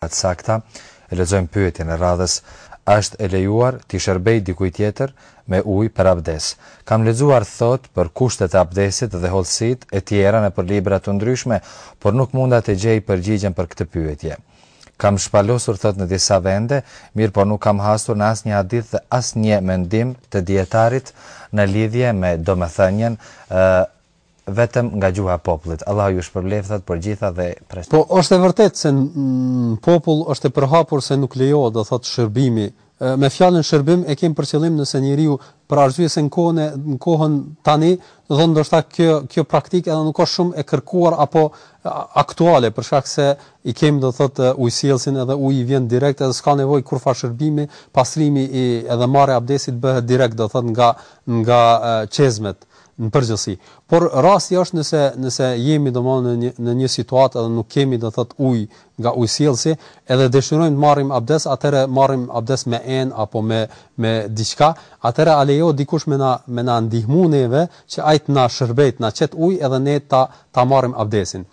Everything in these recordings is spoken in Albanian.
të sakta. E lexojmë pyetjen e radhës. Është e lejuar t'i shërbej dikujt tjetër me ujë për abdes? Kam lexuar thot për kushtet e abdesit dhe hollësitë e tjera nëpër libra të ndryshme, por nuk munda të gjej përgjigjen për këtë pyetje. Kam shpalosur thot në disa vende, mirë por nuk kam hasur në asnjë hadith dhe asnjë mendim të dietarit në lidhje me domethënien vetëm nga gjuha e popullit. Allahu ju shpërbleft për gjitha dhe Po është e vërtetë se në popull është e përhapur se nuk lejohet do thot shërbimi. Me fjalën shërbim e kem për qëllim nëse njeriu për arsye se në kohën tani, do thonë ndoshta kjo praktikë edhe nuk është shumë e kërkuar apo aktuale, për shkak se i kemi do thotë ujësjellsin edhe uji vjen direkt edhe s'ka nevojë kurrë shërbimi, pastrimi edhe marrja e abdesit bëhet direkt do thotë nga çezmet në përgjithësi. Por rasti është nëse jemi domosdoshmë në një situatë edhe nuk kemi do thotë ujë nga ujësjellsi, edhe dëshirojmë të marrim abdes, atëherë marrim abdes me enë apo me diçka, atëherë a lejo dikush me na ndihmu neve që ai të na shërbejt, na çet ujë edhe ne ta marrim abdesin.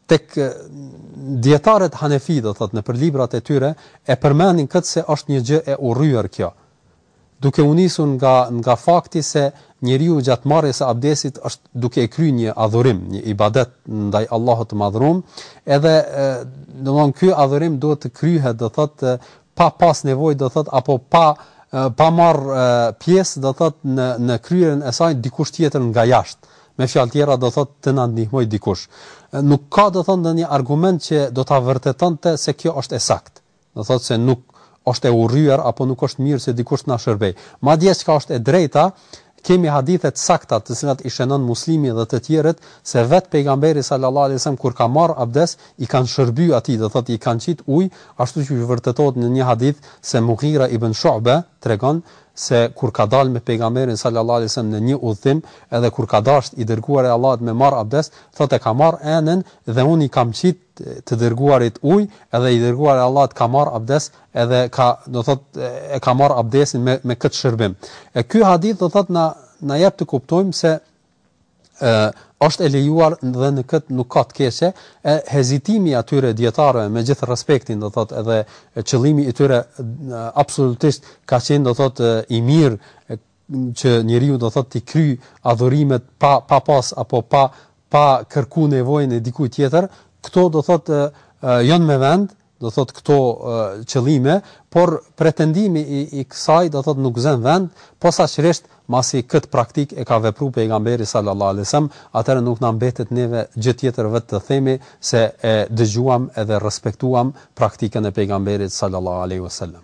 Tek dietarët Hanefi do thotë në për librat e tyre e përmendin këtë se është një gjë e urryer kjo. Duke u nisur nga fakti se njeriu gjatë marrjes së abdesit është duke e kryer një adhurim, një ibadet ndaj Allahut të Madhëruar, edhe domthonë ky adhurim duhet të kryhet do thotë pa pas nevojë do thotë apo pa marr pjesë do thotë në kryerjen e saj dikush tjetër nga jashtë. Me fjalë tjera do thotë të na ndihmoj dikush. Nuk ka do thonë ndonjë argument që do ta vërtetonte se kjo është e saktë. Do thotë se nuk është e urryer apo nuk është mirë se dikush na shërbej. Madje çka është e drejta, kemi hadithe të sakta të cilat i shënon Muslimi dhe të tjerët se vet pejgamberi sallallahu alajhi wasallam kur ka marr abdes i kanë shërbyer atij, do thotë i kanë qit ujë, ashtu që vërtetohet në një hadith se Mughira ibn Shu'ba tregon se kur ka dalë me pejgamberin sallallahu alajhi wasallam në një udhtim, edhe kur ka dashur i dërguar e Allahut me marr abdes, thotë ka marr enën dhe unë i kam qit të dërguarit ujë, edhe i dërguar e Allahut ka marr abdes, edhe do thotë e ka marr abdesin me këtë shërbim. E ky hadith do thotë na jep të kuptojmë se është e lejuar dhe në këtë nuk ka të keqe, hezitimi atyre dietarëve me gjithë respektin do thotë edhe qëllimi i tyre absolutisht ka qenë do thotë i mirë që njeriu do thotë të kryej adhurimet pa pas apo pa kërku nevojën e dikujt tjetër, këto do thotë janë me vend, do thotë këto qëllime, por pretendimi i kësaj do thotë nuk zën vend, posaçërisht masi këtë praktik e ka vepruar pejgamberi sallallahu alajhi wasallam, atëherë nuk na mbetet neve gjë tjetër vetë të themi se e dëgjuam edhe respektuam praktikën e pejgamberit sallallahu alajhi wasallam.